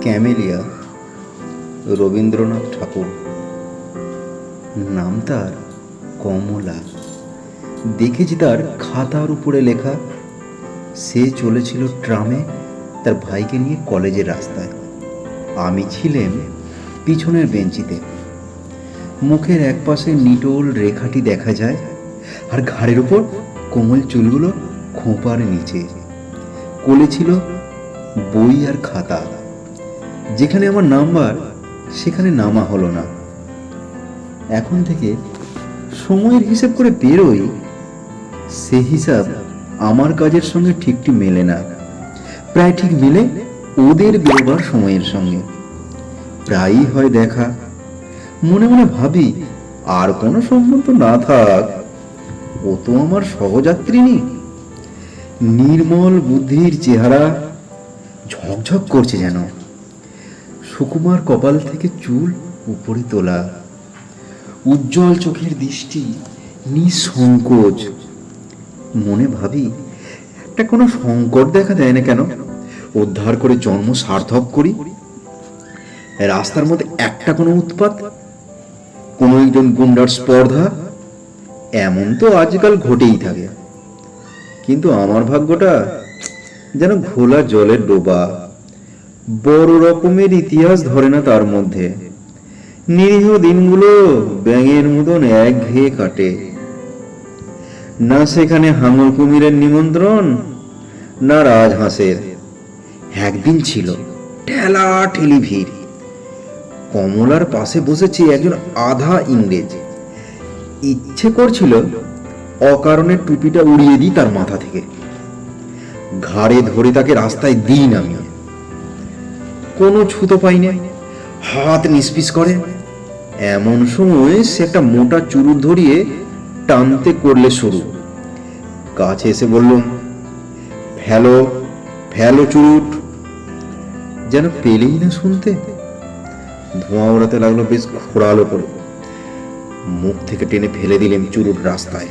Camellia, Rabindranath ঠাকুর। নাম তার কমলা। দেখেছি তার খাতার উপরে লেখা। সে চলেছিল ট্রামে তার ভাইকে নিয়ে কলেজের রাস্তায়। আমি ছিলাম পিছনের বেঞ্চিতে। মুখের একপাশে নিটোল রেখাটি দেখা যায়, আর ঘাড়ের উপর কোমল চুলগুলো খোঁপার নিচে। কোলে ছিল বই আর খাতা। যেখানে আমার নাম্বার সেখানে নামা হলো না। এখন থেকে সময়ের হিসাব করে বেরোই, সে হিসাব আমার কাজের সঙ্গে ঠিকটি মেলে না। প্রায় ঠিক মেলে ওদের বেরোবার সময়ের সঙ্গে। প্রায়ই হয় দেখা। মনে মনে ভাবি, আর কোনো সম্বন্ধ না থাক, ও তো আমার সহযাত্রিনী। নির্মল বুদ্ধির চেহারা, ঝকঝক করছে যেন। সুকুমার কপাল থেকে চুল উপরে তোলা, উজ্জ্বল চোখের দৃষ্টি, নিঃসংকোচ। মনে ভাবি, একটা কোনো সংকট দেখা দেয় না কেন? উদ্ধার করে জন্ম সার্থক করি। রাস্তার মধ্যে একটা কোনো উৎপাত, কোনো একজন গুন্ডার স্পর্ধা, এমন তো আজকাল ঘটেই থাকে। কিন্তু আমার ভাগ্যটা যেন ঘোলা জলের ডোবা। বড় রকমের ইতিহাস ধরে না তার মধ্যে। নিরীহ দিনগুলো ব্যাঙের মতন একঘেয়ে কাটে। না সেখানে হাঙর কুমিরের নিমন্ত্রণ, না রাজহাঁসের। একদিন ছিল ঠেলা ঠেলি ভিড়। কমলার পাশে বসেছে একজন আধা ইংরেজ। ইচ্ছে করছিল অকারণে টুপিটা উড়িয়ে দিই তার মাথা থেকে, ঘাড়ে ধরে তাকে রাস্তায় দিই নামিয়ে। কোনো ছুতো পাই না, হাত নিষ্পিস করে। এমন সময় সে একটা মোটা চুরুট ধরিয়ে টানতে করলে শুরু। কাছে এসে বলল, ফেলো ফেলো চুরুট। যেন পেলেই না শুনতে। ধোঁয়া ওড়াতে লাগলো বেশ ঘোরালো করে। মুখ থেকে টেনে ফেলে দিলেন চুরুট রাস্তায়।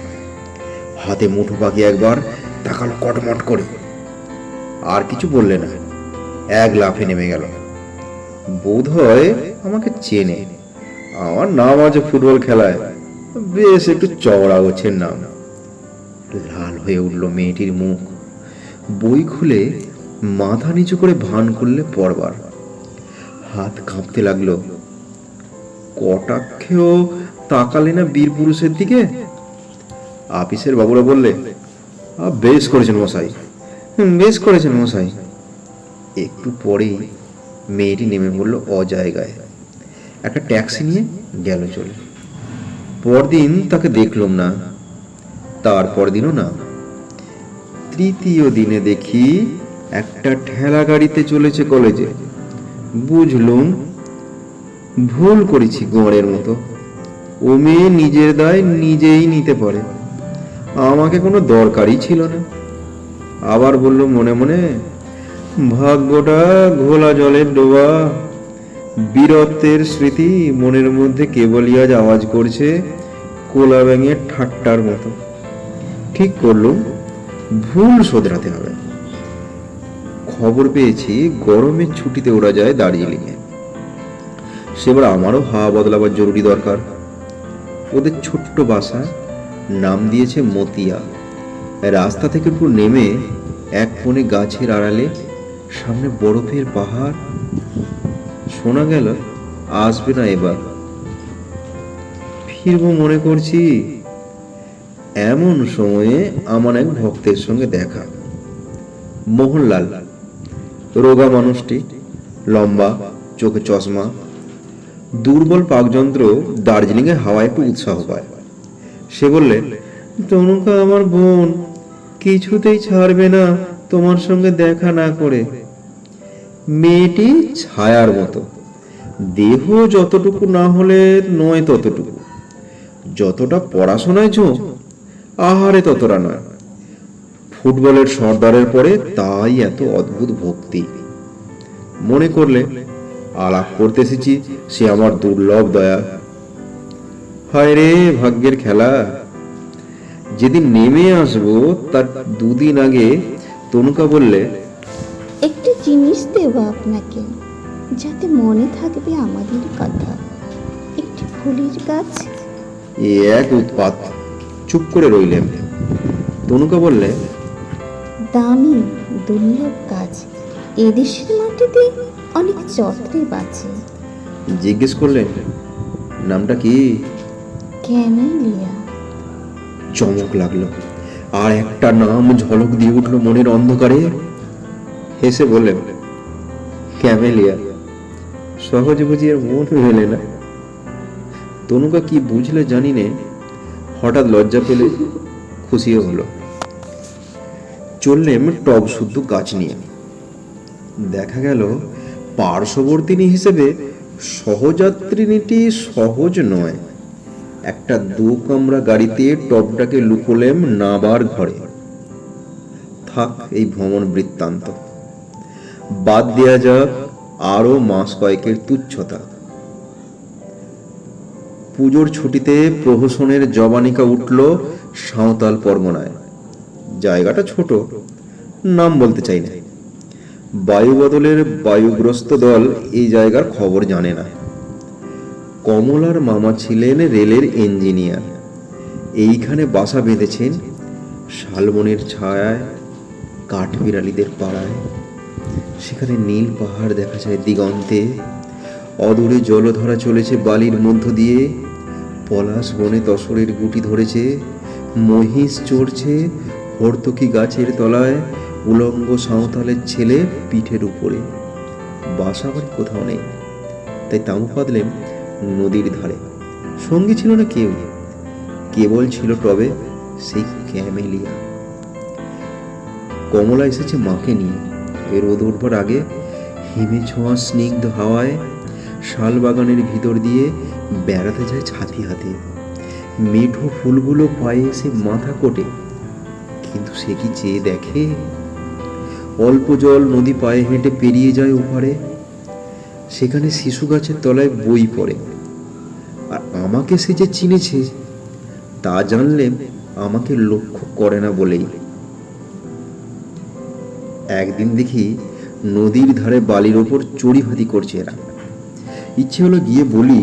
হাতে মুঠো পাকি একবার তাকালো কটমট করে, আর কিছু বললে না। এক লাফে নেমে গেল। বোধ হয় আমাকে চেনে। আমার নাম আছে ফুটবল খেলায়, বেশ একটু চওড়া গোছের নাম। লাল হয়ে উঠল মেয়েটির মুখ। বই খুলে মাথা নিচু করে ভান করলে পড়বার। হাত কাঁপতে লাগলো। কটাক্ষেও তাকালে না বীর পুরুষের দিকে। আপিসের বাবুরা বললে, বেশ করেছেন মশাই, বেশ করেছেন মশাই। একটু পরেই মেয়েটি নেমে পড়ল অজায়গায়। একটা ট্যাক্সি নিয়ে গেল চলে। পরদিন তাকে দেখলাম না, তারপর দিনও না। তৃতীয় দিনে দেখি একটা ঠেলা গাড়িতে চলেছে কলেজে। বুঝলুম ভুল করেছি গোঁড়ের মতো। ও মেয়ে নিজের দায় নিজেই নিতে পারে, আমাকে কোনো দরকারই ছিল না। আবার বলল মনে মনে, ভাগ্যটা ঘোলা জলের ডোবা। বীরত্বের স্মৃতি মনের মধ্যে কেবলই আজ আওয়াজ করছে কোলা ব্যাঙের ঠাট্টার মতো। ঠিক করলুম ভুল শোধরাতে হবে। খবর পেয়েছি গরমের ছুটিতে ওরা যায় দার্জিলিংয়ে। সেবার আমারও হাওয়া বদলাবার জরুরি দরকার। ওদের ছোট্ট বাসা, নাম দিয়েছে মতিয়া। রাস্তা থেকে একটু নেমে এক কোণে গাছের আড়ালে, সামনে বরফের পাহাড়। শোনা গেল আসবে না এবার। ফিরবো মনে করছি। এমন সময়ে আমার এক ভক্তের সঙ্গে দেখা। মোহনলাল, রোগা মানুষটি, লম্বা, চোখে চশমা। দুর্বল পাকযন্ত্র দার্জিলিংয়ে হাওয়া একটু উৎসাহ পায়। সে বললে, তনুকা আমার বোন, কিছুতেই ছাড়বে না তোমার সঙ্গে দেখা না করে। মেয়েটি ছায়ার মতো, দেহ যতটুকু না হলে নয় ততটুকু। যতটা পড়াশোনায় ঝোঁক, আহারে ততটা নয়। ফুটবলের সর্দারের পরে তাই এত অদ্ভুত ভক্তি। মনে করলে আলাপ করতে এসেছি সে আমার দুর্লভ দয়া। হায় রে ভাগ্যের খেলা। যেদিন নেমে আসবো তার দুদিন আগে তনুকা বললে, একটি জিনিস দেব আপনাকে। যাতে মনে থাকবে আমাদের কথা। একটি ফুলের গাছ। এ এক উৎপাত। চুপ করে রইলেন। তনুকা বললে, দামি দুর্লভ গাছ, এদেশের মাটিতে অনেক যত্নে বাঁচে। জিজ্ঞেস করলেন, নামটা কি? ক্যামেলিয়া। চমক লাগলো। আর একটা নাম ঝলক দিয়ে উঠলো মনের অন্ধকারে। হেসে বললেন, ক্যামেলিয়া। সহজে বুঝি এর মন মেলে না। তনুকা কি বুঝলে জানি নে, হঠাৎ লজ্জা পেলে, খুশিও হলো। চললেন টব শুদ্ধ গাছ নিয়ে। দেখা গেল পার্শ্ববর্তিনী হিসেবে সহযাত্রিনীটি সহজ নয়। একটা 2 কামরা গাড়িতে টবটাকে লুকোলেম নাবার ঘরে। থাক এই ভ্রমণ বৃত্তান্ত। বাদ দেয়া যাক আরো মাস কয়েকের তুচ্ছতা। পুজোর ছুটিতে প্রহসনের জবানিকা উঠল সাঁওতাল পরগনায়। জায়গাটা ছোট, নাম বলতে চাই না। বায়ু বদলের বায়ুগ্রস্ত দল এই জায়গার খবর জানে না। কমলার মামা ছিলেন রেলের ইঞ্জিনিয়ার। এইখানে বাসা বেঁধেছেন শালবনের ছায়ায়, কাঠবিড়ালিদের পাড়ায়। সেখানে নীল পাহাড় দেখা যায় দিগন্তে। অদূরে জলধারা চলেছে বালির মধ্য দিয়ে। পলাশ বনে তসরের গুটি ধরেছে। মহিষ চড়ছে হর্তকি গাছের তলায় উলঙ্গ সাঁওতালের ছেলে পিঠের উপরে। বাসা বাড়ি কোথাও নেই, তাই তাঁবু পাতলেন নদীর ধারে। সঙ্গী ছিল না কেউ, কেবল ছিল টবে সেই ক্যামেলিয়া। কমলা এসেছে মাকে নিয়ে। রোদ উঠবার আগে হিমে ছোঁয়া স্নিগ্ধ হাওয়ায় শাল বাগানের ভিতর দিয়ে বেড়াতে যায় ছাতি হাতে। মেঠো ফুলগুলো পায়ে এসে মাথা কোটে, কিন্তু সে কি চেয়ে দেখে? অল্প জল নদী পায়ে হেঁটে পেরিয়ে যায় ওপারে। সেখানে শিশু গাছের তলায় বই পড়ে। আর আমাকে সে যে চিনেছে তা জানলে আমাকে লক্ষ্য করে না বলেই। একদিন দেখি নদীর ধারে বালির ওপর চড়িভাতি করছে এরা। ইচ্ছে হলো গিয়ে বলি,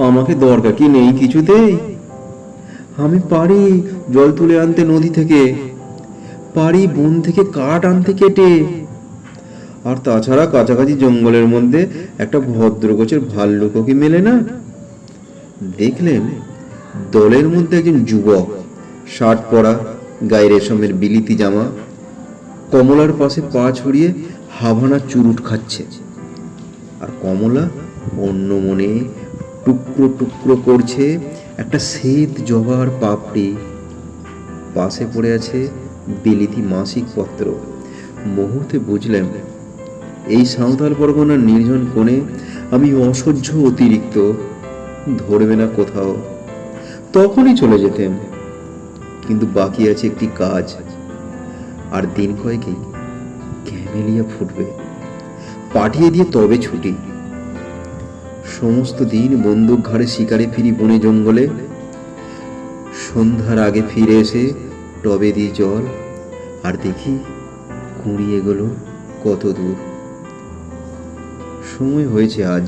আমাকে দরকার কি নেই কিছুতেই। আমি পারি জল তুলে আনতে নদী থেকে, পারি বন থেকে কাঠ আনতে কেটে। আর তাছাড়া কাছাকাছি জঙ্গলের মধ্যে একটা ভদ্র গোছের ভাল্লুকও কি মেলে না? দেখলেন দলের মধ্যে একজন যুবক, শার্ট পরা, গায়ে রেশমের বিলিতি জামা, কমলার পাশে পা ছড়িয়ে হাভানা চুরুট খাচ্ছে। আর কমলা অন্য মনে টুকরো টুকরো করছে একটা শ্বেত জবার পাপড়ি। পাশে পড়ে আছে বিলিতি মাসিক পত্র। মুহূর্তে বুঝলাম এই সাঁওতাল পরগনার নির্জন কোণে আমি অসহ্য অতিরিক্ত। ধরবে না কোথাও, তখনই চলে যেতেন। কিন্তু বাকি আছে একটি কাজ। আর দিন কয়েকেই ক্যামেলিয়া ফুটবে। পাঠিয়ে দিয়ে তবে ছুটি। সমস্ত দিন বন্দুক ঘাড়ে শিকারে ফিরি বনে জঙ্গলে। সন্ধ্যার আগে ফিরে এসে টবে দিই জল, আর দেখি কুঁড়িয়ে গেল কত দূর। সময় হয়েছে আজ।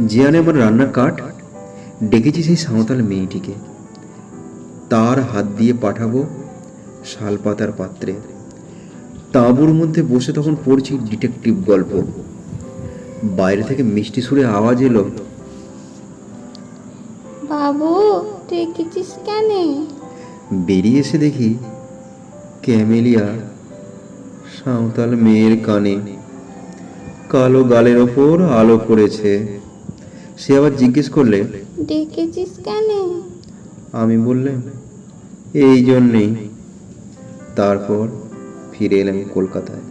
জিয়ানে আমার রান্নার কাঠ। ডেকেছি সেই সাঁওতাল মেয়েটিকে। তার হাত দিয়ে পাঠাবো শালপাতার পাত্রে। তাঁবুর মধ্যে বসে তখন পড়ছি ডিটেকটিভ গল্প। বাইরে থেকে মিষ্টি সুরে আওয়াজ এলো, বাবু ডেকেছিস কেন? বেরিয়ে এসে দেখি ক্যামেলিয়া সাঁওতাল মেয়ের কানে। কালো গালের ওপর আলো পড়েছে। সে আবার জিজ্ঞেস করলে, ডেকেছিস কেন? আমি বললাম, এই জন্যেই। তারপর ফিরে এলাম কলকাতায়।